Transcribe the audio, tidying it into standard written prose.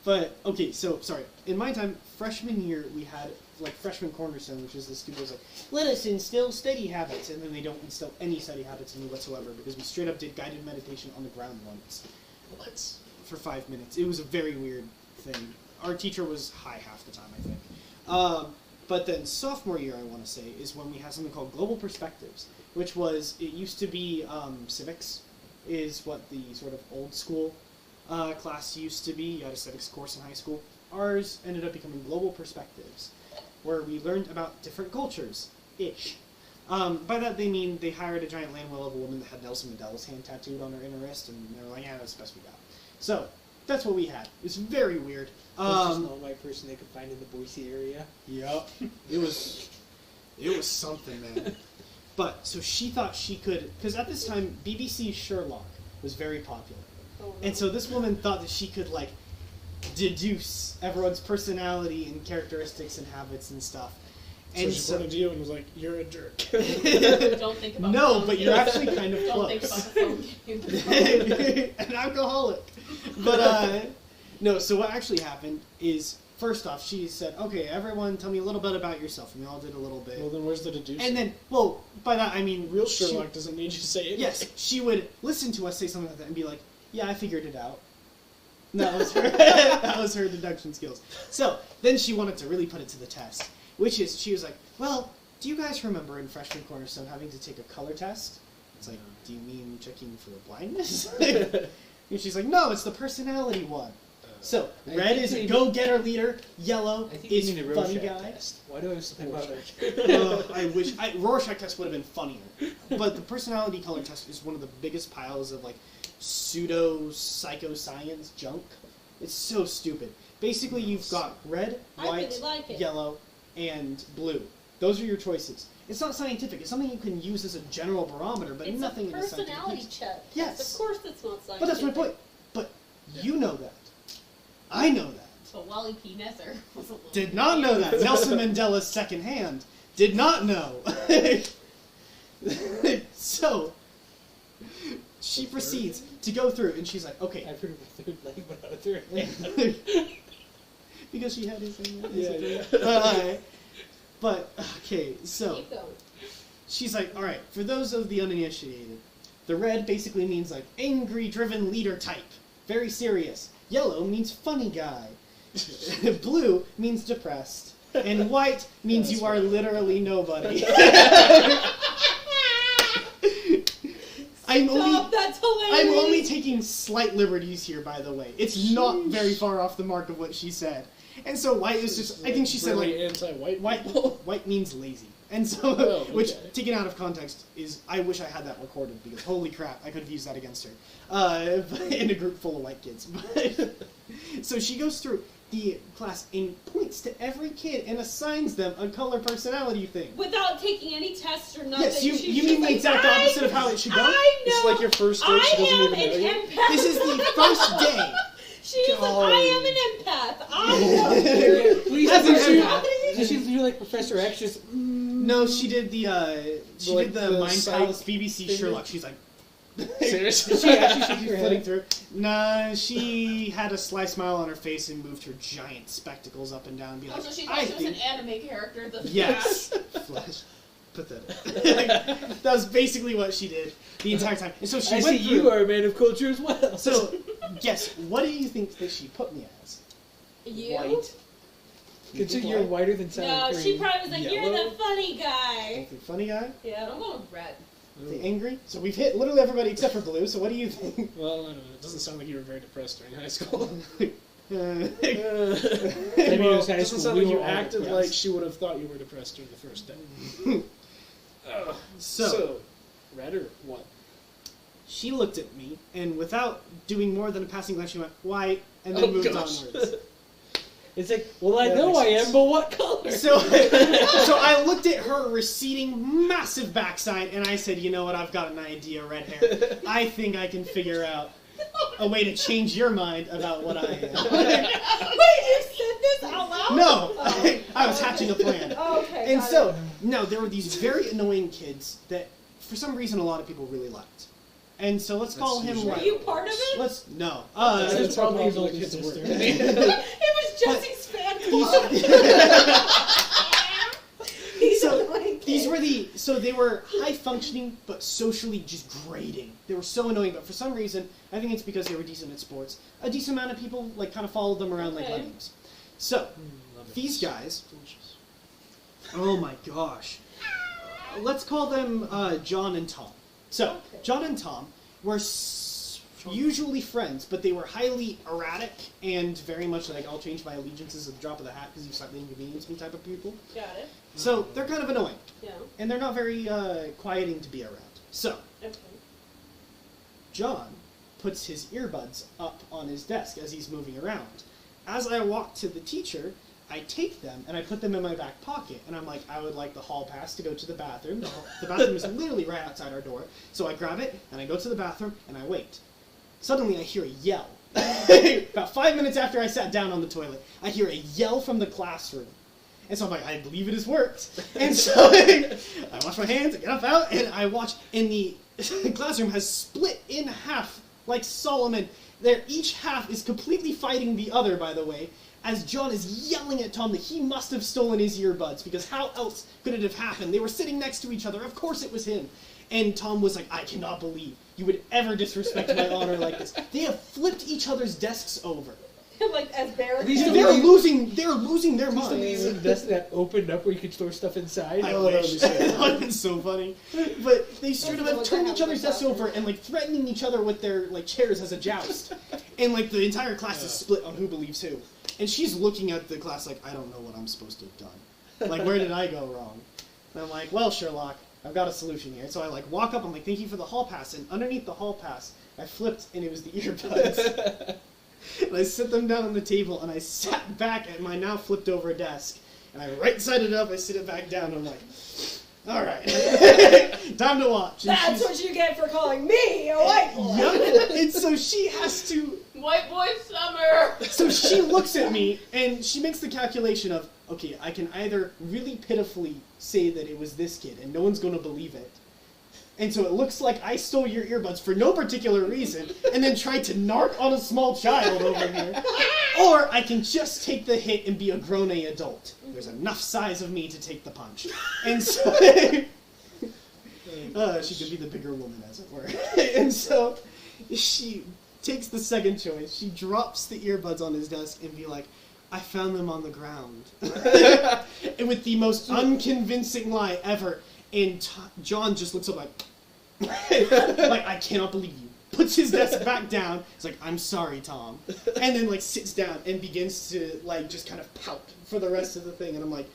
But, okay, so, sorry. In my time, freshman year, we had, like, freshman cornerstone, which is the stupid was like, let us instill study habits. And then they don't instill any study habits in me whatsoever, because we straight up did guided meditation on the ground once. What? For 5 minutes. It was a very weird thing. Our teacher was high half the time, I think. But then sophomore year, I want to say, is when we had something called Global Perspectives, which was, it used to be civics, is what the sort of old school class used to be. You had a civics course in high school. Ours ended up becoming Global Perspectives, where we learned about different cultures-ish. By that they mean they hired a giant land whale of a woman that had Nelson Mandela's hand tattooed on her inner wrist, and they were like, yeah, that's the best we got. So, that's what we had. It's very weird. That's just not my person they could find in the Boise area. Yep. It was something, man. But, so she thought she could, because at this time, BBC Sherlock was very popular. Oh, no. And so this woman thought that she could, like, deduce everyone's personality and characteristics and habits and stuff. So And she pointed to you and was like, "You're a jerk." Don't think about no, phone but you're games. actually kind of Don't close. think about the phone game. An alcoholic. But, no, so what actually happened is, first off, she said, okay, everyone tell me a little bit about yourself. And we all did a little bit. Well, then where's the deducing? And then, well, by that I mean... Real Sherlock doesn't need you to say it. Yes, she would listen to us say something like that and be like, yeah, I figured it out. And that was her, that was her deduction skills. So, then she wanted to really put it to the test, which is, she was like, well, do you guys remember in freshman cornerstone having to take a color test? It's like, do you mean checking for blindness? And she's like, no, it's the personality one. So, I red think is maybe- goat-getter leader, yellow I think is you mean a funny Rorschach guy. test. Why do I have something about I wish Rorschach test would have been funnier, but the personality color test is one of the biggest piles of like pseudo psychoscience junk. It's so stupid. Basically, you've got red, I white, really like it. yellow, and blue. Those are your choices. It's not scientific. It's something you can use as a general barometer, but It's nothing a in a scientific personality use. check. Yes. Of course it's not scientific. But that's my point. But you know that. I know that. But Wally P. Nesser was a little Did not know that. Nelson Mandela's second hand did not know. So, she proceeds to go through, and she's like, okay. I've heard of a third leg, but not a third hand. Because she had his thing. Yeah. But, okay, so, Keep going. she's like, alright, for those of the uninitiated, the red basically means like angry, driven leader type. Very serious. Yellow means funny guy. Blue means depressed. And white means you are literally nobody. Stop, that's hilarious. I'm only taking slight liberties here, by the way. It's not very far off the mark of what she said. And so white is just, I think she said really like, anti-white. white means lazy. And so, Oh, okay. which, taken out of context, is, I wish I had that recorded, because holy crap, I could have used that against her. In a group full of white kids. But, so she goes through the class and points to every kid and assigns them a color personality thing. Without taking any tests or nothing. Yes, you she's mean just the like, exact opposite of how it should go? I know. It's like your first date, she doesn't even know I you. am an empath. This is the first day. She's like, I am an empath. I know. Please, As an did empath. she do like Professor X? Just, No, she did the Like the Mind psych Palace BBC thing? Sherlock. She's like, Seriously? she actually shook your flitting head. through. Nah, she had a sly smile on her face and moved her giant spectacles up and down and be like, Also, she I thought she was an think... anime character. The Yes. Flash. Pathetic. That was basically what she did the entire time. And so she I went see through. you are a man of culture as well. So, guess, what do you think that she put me as? You? White. Consider you're whiter than No, Sour she Cream. probably was like, you're Yellow? the funny guy. The funny guy? Yeah, I'm going with red. The angry? So we've hit literally everybody except for blue, so what do you think? Well, I don't know. It doesn't sound like you were very depressed during high school. Maybe Well, it was high doesn't school. sound We like you were all acted depressed. like she would have thought you were depressed during the first day. So, red or what? she looked at me, and without doing more than a passing glance, she went, white, and then moved gosh. onwards. It's like, well, I That know makes I sense. am, but what color? So, so I looked at her receding massive backside, and I said, you know what, I've got an idea, red hair. I think I can figure out a way to change your mind about what I am. Wait, you said this out loud? No, Oh. I was hatching a plan. Oh, okay. And got so, it. no, there were these very annoying kids that, for some reason, a lot of people really liked. And so let's call him usually- Were like. you part of it? Let's no. That's probably his Like older his sister. work. It was Jesse's fan club. He's So, annoying These kid. were they were high functioning but socially just grating. They were so annoying, but for some reason, I think it's because they were decent at sports. A decent amount of people like kind of followed them around like Okay. lemmings. So these guys, oh my gosh, let's call them John and Tom. So Okay. John and Tom were usually friends, but they were highly erratic and very much like I'll change my allegiances at the drop of the hat because you slightly inconvenience me type of people. Got it. So they're kind of annoying. Yeah. And they're not very quieting to be around. So, Okay. John puts his earbuds up on his desk as he's moving around. As I walk to the teacher, I take them and I put them in my back pocket. And I'm like, I would like the hall pass to go to the bathroom. The bathroom is literally right outside our door. So I grab it and I go to the bathroom and I wait. Suddenly I hear a yell. About 5 minutes after I sat down on the toilet, I hear a yell from the classroom. And so I'm like, I believe it has worked. And so I wash my hands, I get up out, and I watch, and the classroom has split in half, like Solomon. Each half is completely fighting the other, by the way, as John is yelling at Tom that he must have stolen his earbuds, because how else could it have happened? They were sitting next to each other. Of course it was him. And Tom was like, I cannot believe you would ever disrespect my honor like this. They have flipped each other's desks over. Like as barricades. These are- They're losing their Just the minds. amazing desk that opened up where you could store stuff inside. I Oh, that would wish. be so That would have been so funny. But they straight up That's have what turned I each have other's in the desks over bathroom. and like threatening each other with their like chairs as a joust. And like the entire class is split on who believes who. And she's looking at the class like, I don't know what I'm supposed to have done. Like, where did I go wrong? And I'm like, well, Sherlock, I've got a solution here. So I like walk up, I'm like, thank you for the hall pass. And underneath the hall pass, I flipped and it was the earbuds. And I set them down on the table and I sat back at my now flipped over desk. And I right-sided up, I sit it back down, and I'm like, all right, time to watch. And That's she's- what you get for calling me a white boy. Yep. And so she has to, White boy summer. so she looks at me and she makes the calculation of, okay, I can either really pitifully say that it was this kid and no one's going to believe it. And so it looks like I stole your earbuds for no particular reason and then tried to narc on a small child over here. Or I can just take the hit and be a grown-a adult. There's enough size of me to take the punch. And so she could be the bigger woman, as it were. And so she takes the second choice. She drops the earbuds on his desk and be like, I found them on the ground. And with the most unconvincing lie ever. And John just looks up like, like, I cannot believe you. Puts his desk back down. He's like, I'm sorry, Tom. And then, like, sits down and begins to, like, just kind of pout for the rest of the thing. And I'm like,